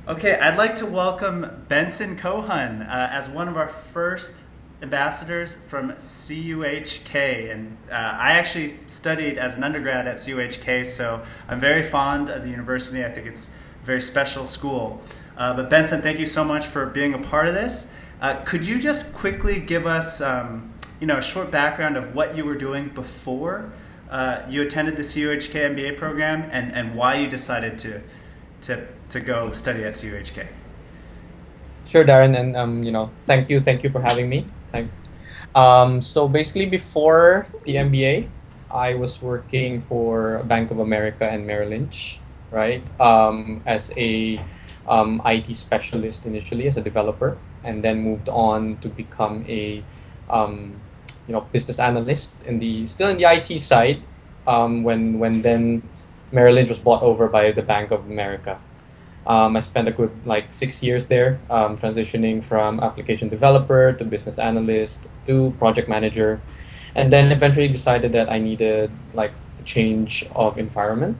Okay, I'd like to welcome Benson Cohun as one of our first ambassadors from CUHK. And I actually studied as an undergrad at CUHK, so I'm very fond of the university. I think it's a very special school. But Benson, thank you so much for being a part of this. Could you just quickly give us a short background of what you were doing before you attended the CUHK MBA program and why you decided to go study at CUHK? Sure, Darren, and thank you for having me. So basically, before the MBA, I was working for Bank of America and Merrill Lynch, right? As a IT specialist initially as a developer, and then moved on to become a business analyst in the still in the IT side. When then Merrill Lynch was bought over by the Bank of America. I spent a good like 6 years there, transitioning from application developer to business analyst to project manager, and then eventually decided that I needed like a change of environment.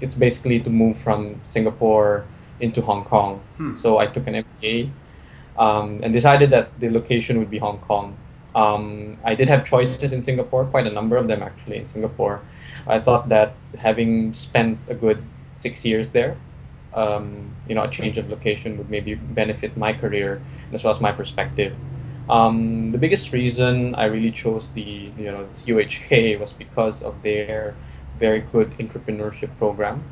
It's basically to move from Singapore into Hong Kong. So I took an MBA and decided that the location would be Hong Kong. I did have choices in Singapore, quite a number of them actually in Singapore. I thought that having spent a good 6 years there, a change of location would maybe benefit my career as well as my perspective. The biggest reason I really chose UHK was because of their very good entrepreneurship program.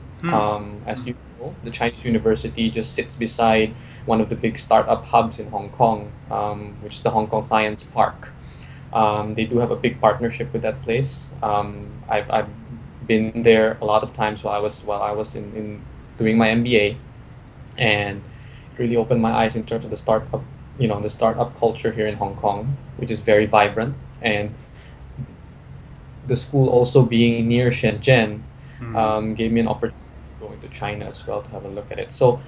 As you know, the Chinese university just sits beside one of the big startup hubs in Hong Kong, which is the Hong Kong Science Park. They do have a big partnership with that place. I've been there a lot of times while I was in doing my MBA, and it really opened my eyes in terms of the startup culture here in Hong Kong, which is very vibrant. And the school also being near Shenzhen gave me an opportunity to go into China as well to have a look at it. So,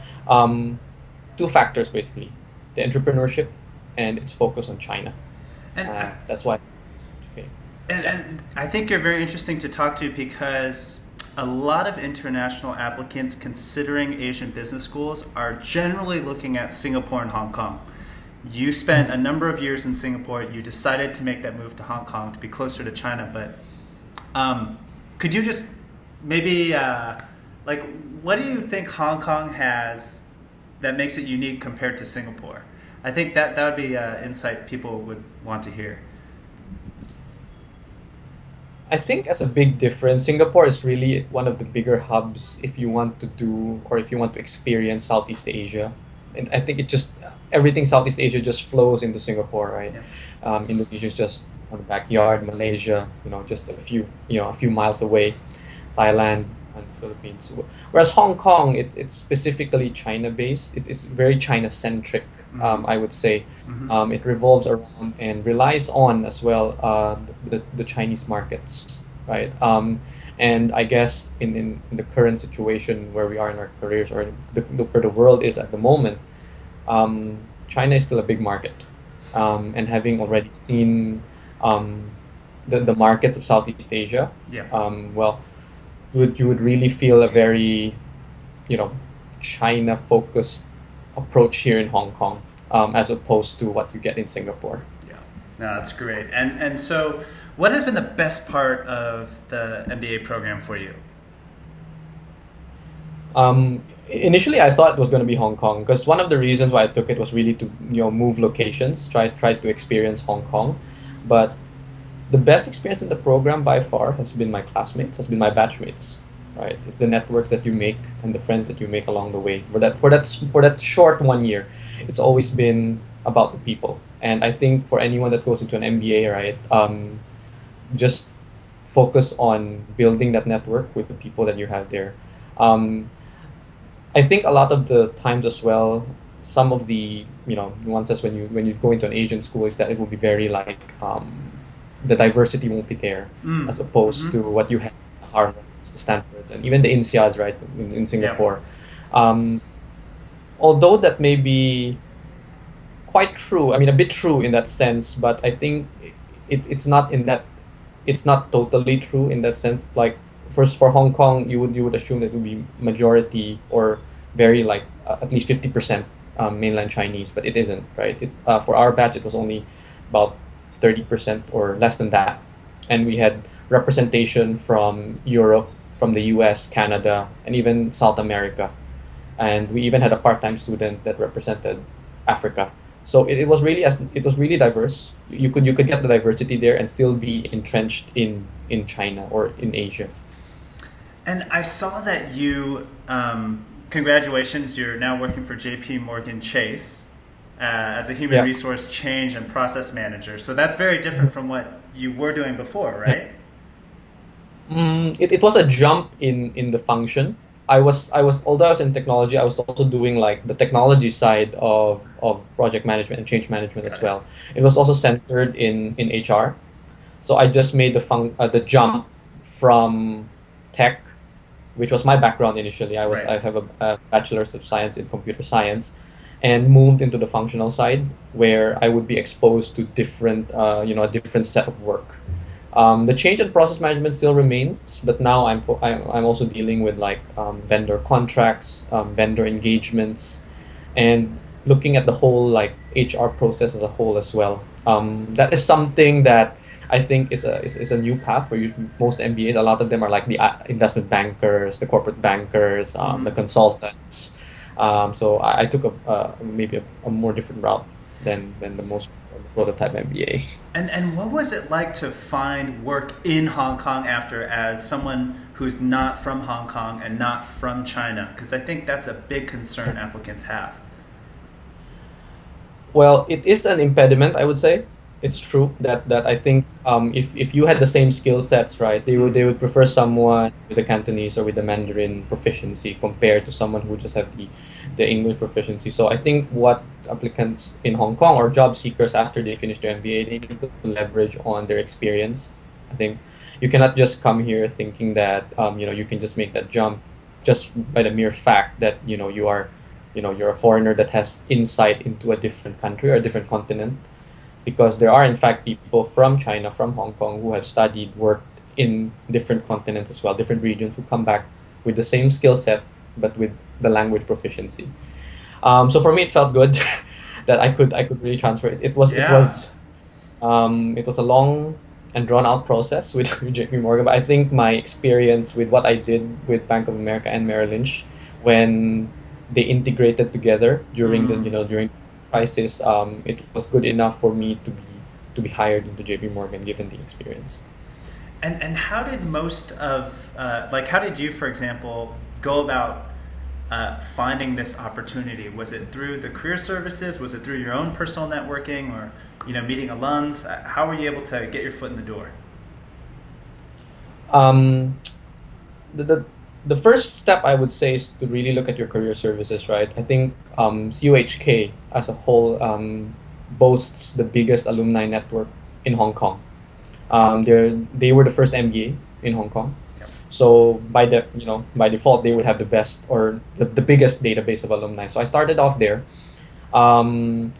two factors basically: the entrepreneurship and its focus on China. And That's why. Okay. Yeah. and I think you're very interesting to talk to because a lot of international applicants considering Asian business schools are generally looking at Singapore and Hong Kong. You spent a number of years in Singapore. You decided to make that move to Hong Kong to be closer to China. But could you just maybe what do you think Hong Kong has that makes it unique compared to Singapore? I think that would be insight people would want to hear. I think as a big difference, Singapore is really one of the bigger hubs if you want to do or if you want to experience Southeast Asia. And I think it just everything Southeast Asia just flows into Singapore, right? Yeah. Indonesia is just on the backyard, Malaysia, just a few miles away, Thailand and the Philippines. Whereas Hong Kong, it's specifically China based. It's very China centric, I would say. It revolves around and relies on as well the Chinese markets, right? And I guess in the current situation where we are in our careers or where the world is at the moment, China is still a big market. And having already seen the markets of Southeast Asia, Yeah. well, you would really feel a very, you know, China focused approach here in Hong Kong, as opposed to what you get in Singapore. Yeah, no, that's great. And so, what has been the best part of the MBA program for you? Initially, I thought it was going to be Hong Kong because one of the reasons why I took it was really to move locations, try to experience Hong Kong, but the best experience in the program by far has been my classmates, has been my batchmates. Right, it's the networks that you make and the friends that you make along the way. For that short 1 year, it's always been about the people. And I think for anyone that goes into an MBA, right, just focus on building that network with the people that you have there. Um, I think a lot of the times as well, some of the nuances when you go into an Asian school is that it will be very like the diversity won't be there as opposed to what you have at Harvard, the Stanfords, and even the INSEADs, right, in Yeah. Singapore. Um, Although that may be quite true, I mean, a bit true in that sense, but I think it's not in that it's not totally true in that sense. Like first for Hong Kong, you would assume that it would be majority or very like at least 50% mainland Chinese, but it isn't, right? It's for our batch, it was only about 30% or less than that, and we had representation from Europe, from the U.S., Canada, and even South America, and we even had a part-time student that represented Africa. So it was really diverse. You could get the diversity there and still be entrenched in China or in Asia. And I saw that you, congratulations, you're now working for JP Morgan Chase as a human Yeah. resource change and process manager. So that's very different from what you were doing before, right? It was a jump in the function. Although I was in technology, I was also doing like the technology side of project management and change management as Got it. well. It was also centered in HR. So I just made the jump from tech, which was my background initially. Right. I have a bachelor's of science in computer science, and moved into the functional side where I would be exposed to different a different set of work. The change and process management still remains, but now I'm also dealing with like vendor contracts, vendor engagements, and looking at the whole like HR process as a whole as well. That is something that I think is a new path for you. Most MBAs, a lot of them are like the investment bankers, the corporate bankers, the consultants. So I took maybe a more different route than the most prototype MBA. And what was it like to find work in Hong Kong after, as someone who's not from Hong Kong and not from China? Because I think that's a big concern applicants have. Well, it is an impediment, I would say. It's true that I think if you had the same skill sets, right, they would prefer someone with the Cantonese or with the Mandarin proficiency compared to someone who just have the English proficiency. So I think what applicants in Hong Kong or job seekers after they finish their MBA, they need to leverage on their experience. I think you cannot just come here thinking that you can just make that jump just by the mere fact that you're a foreigner that has insight into a different country or a different continent, because there are in fact people from China, from Hong Kong, who have studied, worked in different continents as well, different regions, who come back with the same skill set but with the language proficiency. So for me, it felt good that I could really transfer it. Yeah. It was a long and drawn out process with JP Morgan, but I think my experience with what I did with Bank of America and Merrill Lynch when they integrated together during Mm. during crisis, it was good enough for me to be hired into JP Morgan given the experience. And how did most of like how did you, for example, go about finding this opportunity? Was it through the career services? Was it through your own personal networking, or meeting alums? How were you able to get your foot in the door? Um, the, the the first step I would say is to really look at your career services, right? I think CUHK as a whole boasts the biggest alumni network in Hong Kong. They were the first MBA in Hong Kong, Yep. so by default they would have the best or the biggest database of alumni. So I started off there. Um,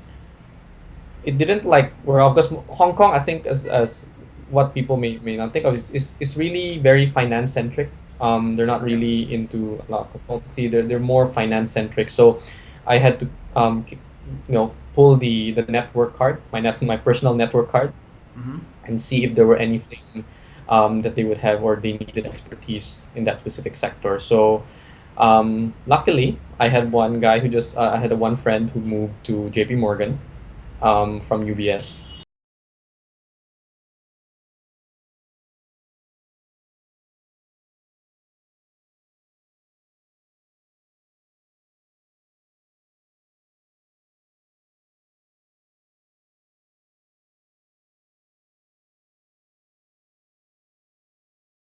it didn't like well because Hong Kong, I think, as what people may not think of, is really very finance centric. They're not Yep. really into a lot of consultancy. They're more finance centric. So I had to pull the network card, my personal network card, Hmm. and see if there were anything that they would have or they needed expertise in that specific sector. So luckily, I had one guy who just I had one friend who moved to JP Morgan from UBS.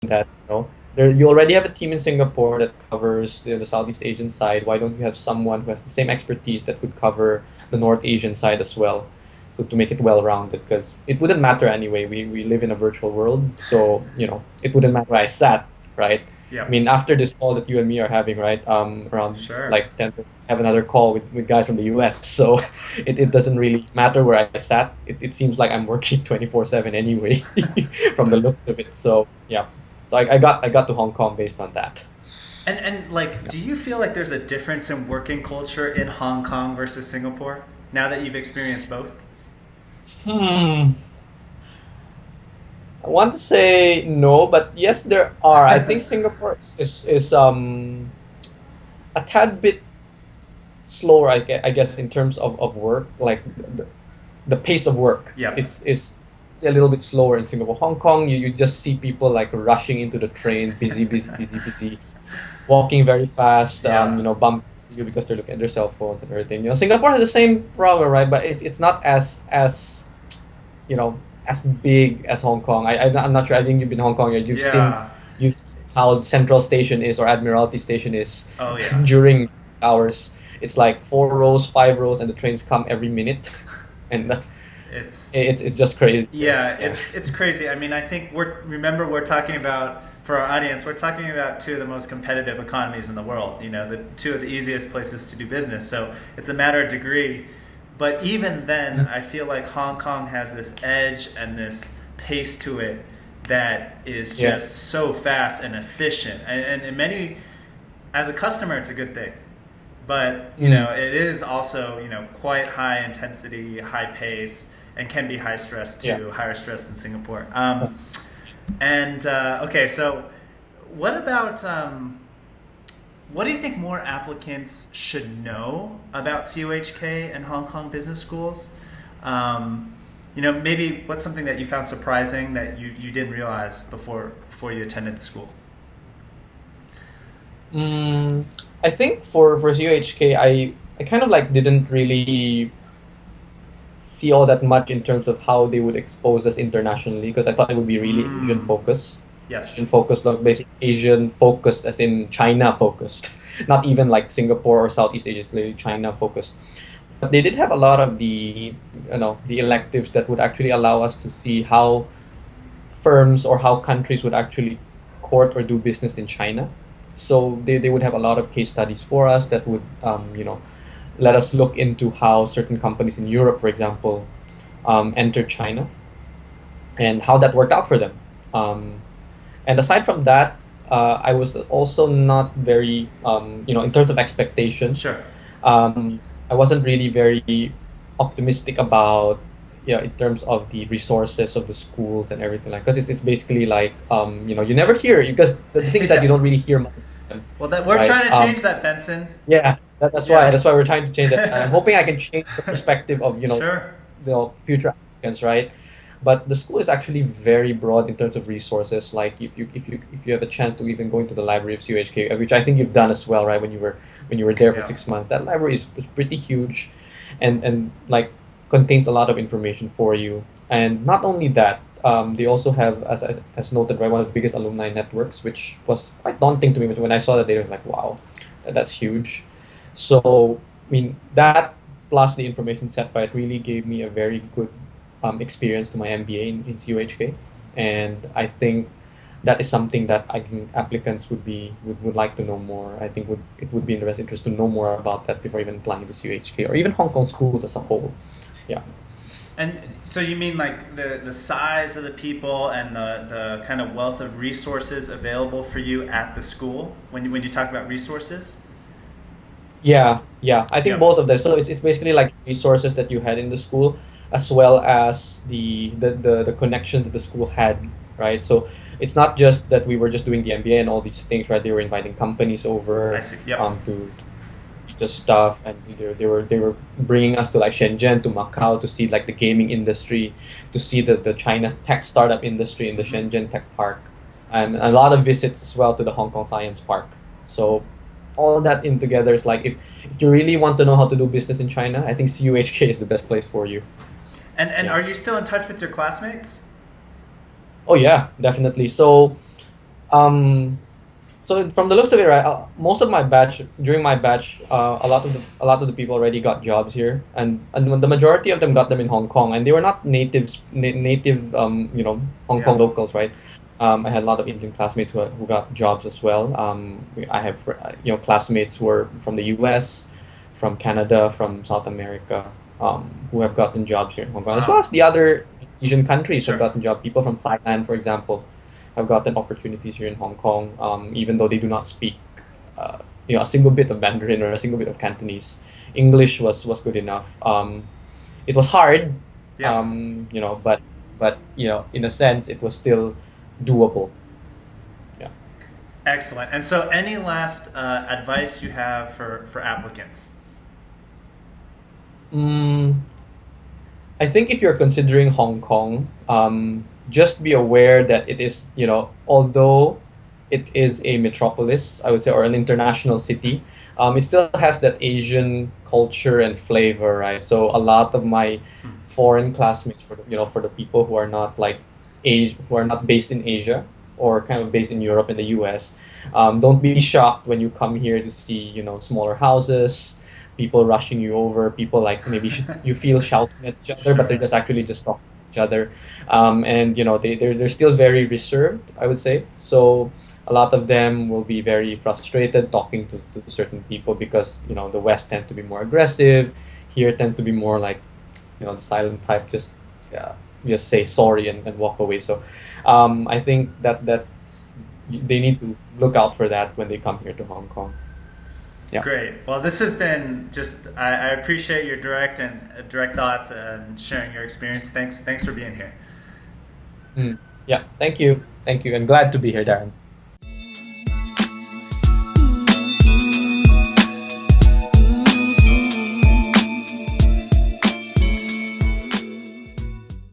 That you already have a team in Singapore that covers the Southeast Asian side. Why don't you have someone who has the same expertise that could cover the North Asian side as well? So to make it well rounded, because it wouldn't matter anyway. We live in a virtual world, so it wouldn't matter where I sat, right? I Yep. mean, after this call that you and me are having, right? Around Sure. like 10, have another call with guys from the US. So it doesn't really matter where I sat. It seems like I'm working 24/7 anyway, from the looks of it. So yeah. So I got to Hong Kong based on that. And like, do you feel like there's a difference in working culture in Hong Kong versus Singapore now that you've experienced both? Hmm. I want to say no, but yes, there are. I think Singapore is a tad bit slower, I guess, in terms of work. Like the pace of work Yep. is a little bit slower in Singapore. Hong Kong, you just see people like rushing into the train, busy, busy, busy, busy, walking very fast, Yeah. bump you because they're looking at their cell phones and everything. Singapore has the same problem, right? But it's not as big as Hong Kong. I'm not sure. I think you've been to Hong Kong. Yeah. You've seen how Central Station is or Admiralty Station is Oh yeah. during hours. It's like 4 rows, 5 rows, and the trains come every minute, and It's it's just crazy. Yeah, Yeah. it's crazy. I mean, I think we're talking about, for our audience, we're talking about two of the most competitive economies in the world. The two of the easiest places to do business. So it's a matter of degree. But even then, I feel like Hong Kong has this edge and this pace to it that is Yeah. just so fast and efficient. And in many, as a customer, it's a good thing. But it is also quite high intensity, high pace, and can be high stress too, Yeah. higher stress than Singapore. And okay, so what about what do you think more applicants should know about CUHK and Hong Kong business schools? Maybe what's something that you found surprising that you didn't realize before you attended the school? Mm, I think for CUHK, I kind of like didn't really see all that much in terms of how they would expose us internationally because I thought it would be really Asian Mm, focused. yes. Asian focused, like basically Asian focused, as in China focused, not even like Singapore or Southeast Asia, it's literally China focused. But they did have a lot of the electives that would actually allow us to see how firms or how countries would actually court or do business in China. So they would have a lot of case studies for us that would let us look into how certain companies in Europe, for example, entered China and how that worked out for them. Um, and aside from that, I was also not very, in terms of expectations, Sure. I wasn't really very optimistic about, in terms of the resources of the schools and everything like. Because it's basically like, you never hear because the thing is that you Yeah. don't really hear much, of them, Well, that we're right? trying to change that, Benson. Yeah, that's why Yeah. we're trying to change that. I'm hoping I can change the perspective of Sure. the future applicants, right? But the school is actually very broad in terms of resources. Like if you have a chance to even go into the library of CUHK, which I think you've done as well, right? When you were there for Yeah. 6 months, that library is pretty huge, and like contains a lot of information for you. And not only that, they also have, as noted, right, one of the biggest alumni networks, which was quite daunting to me. But when I saw that, they was like, wow, that's huge. So I mean that plus the information set, right, really gave me a very good experience to my MBA in CUHK, and I think that is something that I think applicants would like to know more. I think it would be in their best interest to know more about that before even applying to CUHK or even Hong Kong schools as a whole. Yeah. And so you mean like the size of the people and the kind of wealth of resources available for you at the school when you talk about resources? Yeah, yeah. I think Yep. both of them. So it's basically like resources that you had in the school, as well as the connection that the school had, right? So it's not just that we were just doing the MBA and all these things, right? They were inviting companies I over, see. Yep. to teach us stuff, and they were bringing us to like Shenzhen, to Macau, to see like the gaming industry, to see the China tech startup industry in the Hmm. Shenzhen Tech Park, and a lot of visits as well to the Hong Kong Science Park. So all that in together is like if you really want to know how to do business in China, I think CUHK is the best place for you. And Yeah. are you still in touch with your classmates? Oh yeah, definitely. Um, so from the looks of it, right, most of my batch during my batch, a lot of the people already got jobs here, and the majority of them got them in Hong Kong, and they were not native, Hong Kong Yeah. locals, right? I had a lot of Indian classmates who got jobs as well. I have classmates who are from the U.S., from Canada, from South America, who have gotten jobs here in Hong Kong, as well Wow. as the other Asian countries have Sure. gotten jobs. People from Thailand, for example, have gotten opportunities here in Hong Kong, even though they do not speak a single bit of Mandarin or a single bit of Cantonese. English was good enough. It was hard, Yeah. but in a sense, it was still doable. Yeah. Excellent. And so, any last advice you have for applicants? Mm, I think if you're considering Hong Kong, just be aware that it is, although it is a metropolis, I would say, or an international city, it still has that Asian culture and flavor, right? So a lot of my foreign classmates, for the people who are not like who are not based in Asia or kind of based in Europe and the US, don't be shocked when you come here to see, smaller houses, people rushing you over, people like maybe you feel shouting at each other, but they're Sure. just actually just talking to each other. And they're still very reserved, I would say. So a lot of them will be very frustrated talking to certain people because the West tend to be more aggressive, here tend to be more like the silent type, uh, just say sorry and walk away. So I think that they need to look out for that when they come here to Hong Kong. Yeah. Great. Well, this has been just. I appreciate your direct thoughts and sharing your experience. Thanks for being here. Mm. Yeah. Thank you, and glad to be here, Darren.